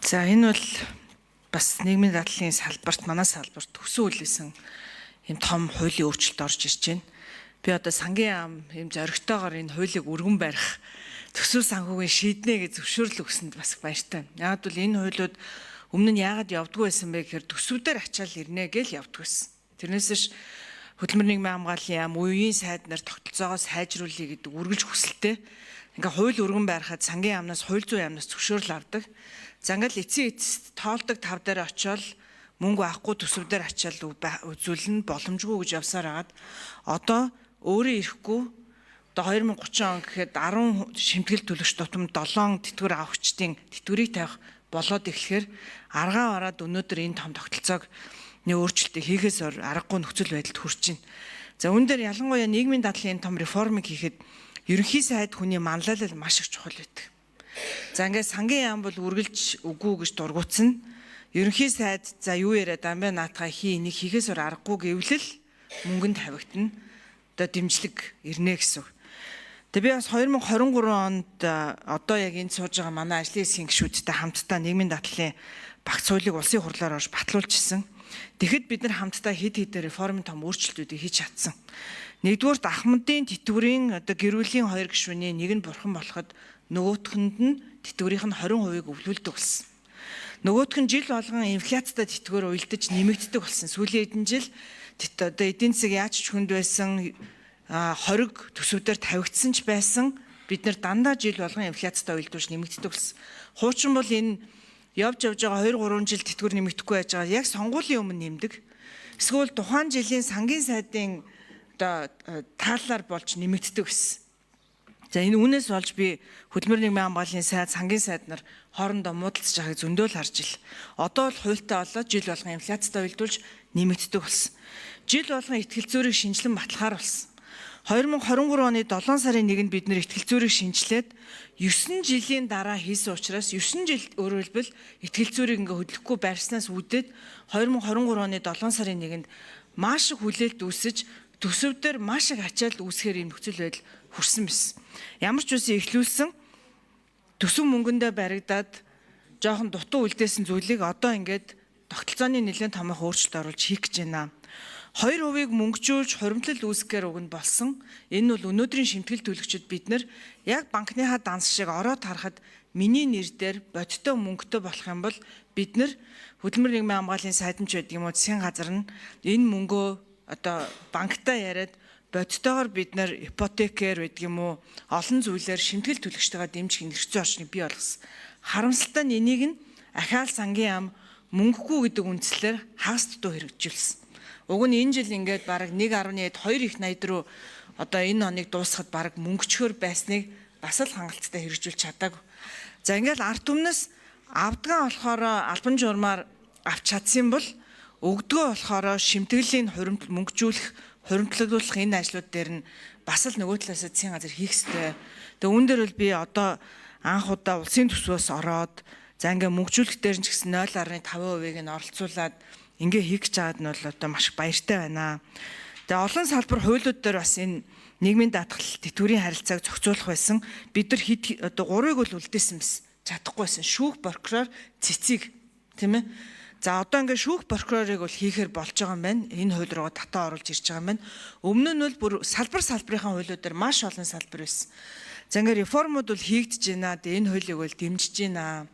За энэ бол бас нийгмийн дадлалын салбарт манай салбарт төсөө үлээсэн ийм том хуулийн өөрчлөлт орж ирж байна. Би одоо сангийн яам ийм зоригтойгоор энэ хуулийг өргөн барих төсөв санхүүгийн шийднэ гэж зөвшөөрөл өгсөнд бас баяртай. Яг бол энэ хуулиуд өмнө нь яагаад явдггүй байсан бэ гэхээр төсвүүдээр ачаал ирнэ гэж явдг байсан. Тэрнээс ш хөдөлмөр нийгмийн хамгааллын яам үеийн сайд нар тогтолцоогоо сайжруулъя гэдэг үргэлж хүсэлтэй. Ингээ хууль өргөн барихад сангийн яамнаас хууль зүйн яамнаас зөвшөөрөл авдаг. За ингээл эцсийн эцэст тоолдог тав дээр очиод мөнгө авахгүй төсвүүдээр ачаал үзүүлнэ боломжгүй гэж явсаар хагаад одоо өөрөө ирэхгүй одоо 2030 он гэхэд 10 шимтгэл төлөгч тутамд 7 тэтгэвэр авахчдын тэтгэврийг тавих болоод эхлэхээр аргаа бараад өнөөдөр энэ том тогтолцоог өөрчлөлтийг хийхээс аргагүй нөхцөл байдалд хүрч байна. За үүн дээр ялангуяа нийгмийн дадлалын том реформыг хийхэд ерөнхий сайд хүний манлайлал маш их чухал байдаг. За ингээд сангийн яам бол үргэлж үгүй гэж дургуутсан. Ерөнхий сайд за юу яриад амбай наатахаа хий энийг хийхээс аргагүй гэвлэл мөнгөнд тавигдана. Одоо дэмжлэг ирнэ гэсэн. Тэгээ би бас 2023 онд одоо яг энд сууж байгаа манай ажлын хэсгийн гишүүдтэй хамтдаа нийгмийн дадлалын багц хуулийг улсын хурлаар орж батлуулжсэн. Тэгэхэд бид нар хамтдаа хэд хэдэн реформын том өөрчлөлтүүдийг хийж чадсан. Нэгдүгüүрт Ахмадын тэтгэврийн одоо гэрүүлийн 2 гишүүний нэг нь бурхан болоход нөгөөхөнд нь тэтгэврийн 20% өвлүүлдэг болсон. Нөгөөх нь жил болгон инфляцтай тэтгэвэр уйлдаж нэмэгддэг болсон. Сүүлийн хэдэн жил одоо эдийн засаг яаж ч хүнд байсан хориг төсөвдөр тавигдсан ч байсан бид нар дандаа жил болгон инфляцтай уйлдуулж нэмэгддэг болсон. Хуучин бол энэ явж байгаа 2-3 жил тэтгэвэр нэмэгдэхгүй байж байгаа яг сонгуулийн өмнө нэмдэг. Эсвэл тухайн жилийн сангийн сайдын одоо тааллаар болж нэмэгддэг гэсэн. За энэ үнээс болж би хөдөлмөр нийгмийн хамгааллын сайд, сангийн сайд нар хоорондоо муудалцж байгааг зөндөө л харж ил. Одоо л хуультай болоод жил болгон инфляцтай уйлдуулж нэмэгддэг болсон. Жил болгон ихтгэл зүйрийг шинжилэн батлахаар болсон. 2023 оны 7 сарын 1-нд бид нэр ихтгэл зүйрийг шинжилээд 9 жилийн дараа хийсэн учраас 9 жил өөрөөр хэлбэл ихтгэл зүйрийг ингээ хөдлөхгүй байрснаас үүдээд 2023 оны 7 сарын 1-нд маш их хүлээлт үүсэж төсөвдөр маш их ачаалт үүсгэхээр юм нөхцөл байдал хүрсэн байсан. Ямар ч үсэн эхлүүлсэн төсөв мөнгөндөө баригдаад жоохон дутуу үлдээсэн зүйлийг одоо ингээд тогтолцооны нэлээд томоохон өөрчлөлт оруулж хийх гэж байна. 2% мөнгөжүүлж хуримтлал үүсгэхээр уг нь болсон. Энэ бол өнөөдрийн шимтгэл төлөгчид бид нар яг банкныхаа данс шиг ороод харахад миний нэр дээр бодиттой мөнгөтэй болох юм бол бид нар хөдөлмөр нийгмийн хамгааллын сайдч байдаг юм уу засгийн газар нь энэ мөнгөө одоо банктаа яриад бодтойгоор бид нар ипотекээр байдаг юм уу олон зүйлээр шимтгэл төлөгчтэйгээ дэмжих нэрцэн орчныг бий болгосон. Харамсалтай нь энийг нь ахаал сангийн яам мөнгөгүй гэдэг үндслээр хагас дутуу хэрэгжүүлсэн. Уг нь энэ жил ингээд бараг 1.2 их 80 руу одоо энэ хоног дуусахад бараг мөнгөчхөр байсныг бас л хангалттай хэрэгжүүлж чадаагүй. За ингээд ард түмнээс авдгаа болохоор албан журмаар авч чадсан бол өгдгөө болохоор шимтгэлийн мөнгөжүүлэх хуримтлаглуулах энэ ажлууд дээр нь бас л нөгөө талаас засгийн газар хийх ёстой. Тэгээ үүн дээр бол би одоо анх удаа улсын төсвөөс ороод за ингээ мөнгөжүүлэх дээр нь ч гэсэн 0.5%-ийг нь оролцуулаад ингээ хийх гэж байгаад нь бол одоо маш баяртай байна. Тэгээ олон салбар хуулиуд дээр бас энэ нийгмийн даатгал тэтгэврийн харилцааг зохицуулах байсан. Бид нар одоо 3-ыг бол үлдээсэн байсан. Чадахгүй байсан. Шүүх прокурор цэцэг тийм ээ. За одоо ингээ шүүх прокурорыг бол хийхээр болж байгаа юм байна. Энэ хууль руу татаа оруулж ирж байгаа юм байна. Өмнө нь бол бүр салбарын хуулиуд дээр маш олон салбар байсан. За ингээ реформуд бол хийгдэж байна. Энэ хуулийг бол дэмжиж байна.